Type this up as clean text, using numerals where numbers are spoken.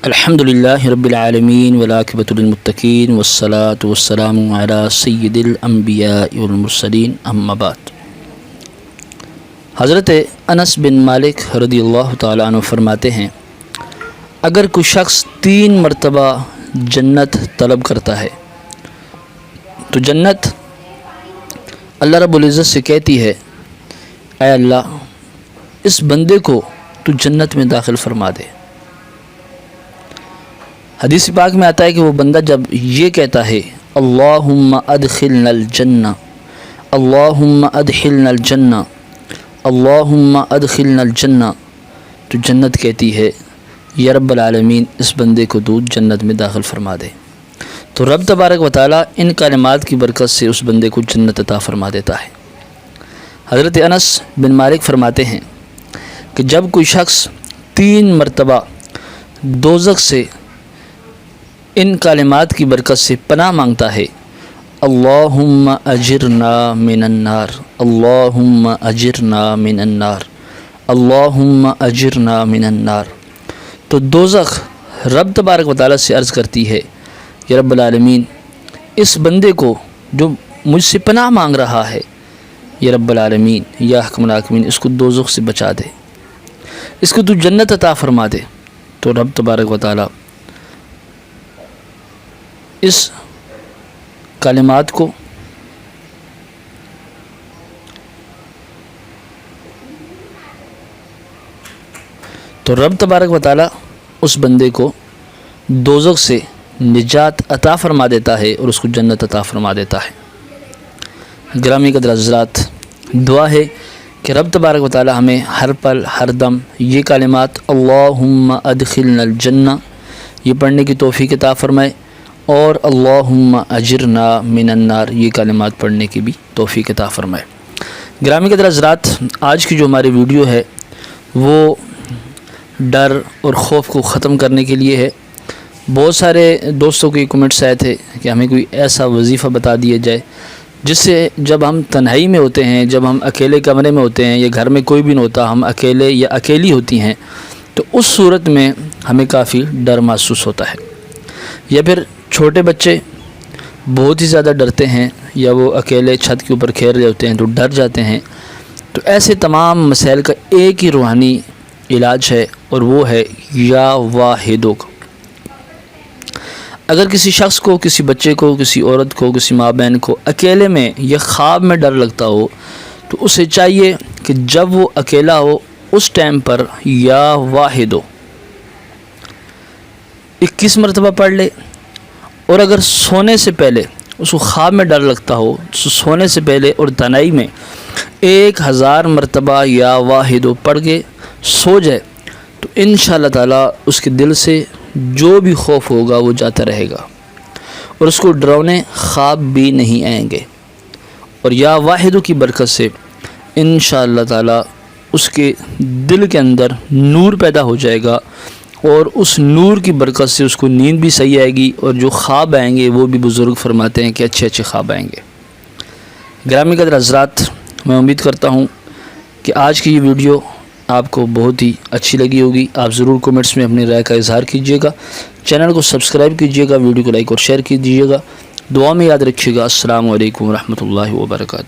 الحمدللہ رب العالمین والعاقبۃ للمتقین والصلاۃ والسلام علی سید الانبیاء والمرسلین اما بعد۔ حضرت انس بن مالک رضی اللہ تعالیٰ عنہ فرماتے ہیں، اگر کوئی شخص 3 مرتبہ جنت طلب کرتا ہے تو جنت اللہ رب العزت سے کہتی ہے، اے اللہ اس بندے کو تو جنت میں داخل فرما دے۔ حدیث پاک میں آتا ہے کہ وہ بندہ جب یہ کہتا ہے اللہم ادخلنا الجنہ، اللہم ادخلنا الجنہ، اللہم ادخلنا الجنہ، تو جنت کہتی ہے یا رب العالمین اس بندے کو تو جنت میں داخل فرما دے۔ تو رب تبارک و تعالیٰ ان کلمات کی برکت سے اس بندے کو جنت عطا فرما دیتا ہے۔ حضرت انس بن مالک فرماتے ہیں کہ جب کوئی شخص 3 مرتبہ دوزخ سے ان کلمات کی برکت سے پناہ مانگتا ہے، اللہم اجرنا من النار، اللہم اجرنا من النار، اللہم اجرنا من النار، تو دوزخ رب تبارک و تعالیٰ سے عرض کرتی ہے، یا رب العالمین اس بندے کو جو مجھ سے پناہ مانگ رہا ہے، یا رب العالمین یا حکم الحاکمین اس کو دوزخ سے بچا دے، اس کو تو جنت عطا فرما دے۔ تو رب تبارک و تعالیٰ اس کلمات کو اس بندے کو دوزخ سے نجات عطا فرما دیتا ہے اور اس کو جنت عطا فرما دیتا ہے۔ گرامی قدر حضرات، دعا ہے کہ رب تبارک و تعالی ہمیں ہر پل ہر دم یہ کلمات اللہم ادخلنا الجنہ یہ پڑھنے کی توفیق عطا فرمائے، اور اللہم اجرنا من النار یہ کلمات پڑھنے کی بھی توفیق عطا فرمائے۔ گرامی قدر حضرات، آج کی جو ہماری ویڈیو ہے وہ ڈر اور خوف کو ختم کرنے کے لیے ہے۔ بہت سارے دوستوں کے کمنٹس آئے تھے کہ ہمیں کوئی ایسا وظیفہ بتا دیا جائے جس سے جب ہم تنہائی میں ہوتے ہیں، جب ہم اکیلے کمرے میں ہوتے ہیں یا گھر میں کوئی بھی نہیں ہوتا، ہم اکیلے یا اکیلی ہوتی ہیں، تو اس صورت میں ہمیں کافی ڈر محسوس ہوتا ہے، یا پھر چھوٹے بچے بہت ہی زیادہ ڈرتے ہیں، یا وہ اکیلے چھت کے اوپر کھیل رہے ہوتے ہیں تو ڈر جاتے ہیں۔ تو ایسے تمام مسائل کا ایک ہی روحانی علاج ہے، اور وہ ہے یا واحدو۔ اگر کسی شخص کو، کسی بچے کو، کسی عورت کو، کسی ماں بہن کو اکیلے میں یا خواب میں ڈر لگتا ہو تو اسے چاہیے کہ جب وہ اکیلا ہو اس ٹائم پر یا واحدو 21 مرتبہ پڑھ لے، اور اگر سونے سے پہلے اس کو خواب میں ڈر لگتا ہو تو سونے سے پہلے اور تنہائی میں 1000 مرتبہ یا واحدو پڑھ کے سو جائے تو انشاءاللہ تعالیٰ اس کے دل سے جو بھی خوف ہوگا وہ جاتا رہے گا، اور اس کو ڈراؤنے خواب بھی نہیں آئیں گے، اور یا واحدو کی برکت سے انشاءاللہ تعالیٰ اس کے دل کے اندر نور پیدا ہو جائے گا، اور اس نور کی برکت سے اس کو نیند بھی صحیح آئے گی، اور جو خواب آئیں گے وہ بھی بزرگ فرماتے ہیں کہ اچھے اچھے خواب آئیں گے۔ گرامی قدر حضرات، میں امید کرتا ہوں کہ آج کی یہ ویڈیو آپ کو بہت ہی اچھی لگی ہوگی۔ آپ ضرور کومنٹس میں اپنی رائے کا اظہار کیجیے گا، چینل کو سبسکرائب کیجیے گا، ویڈیو کو لائک اور شیئر کیجیے گا، دعا میں یاد رکھیے گا۔ السلام علیکم ورحمۃ اللہ وبرکاتہ۔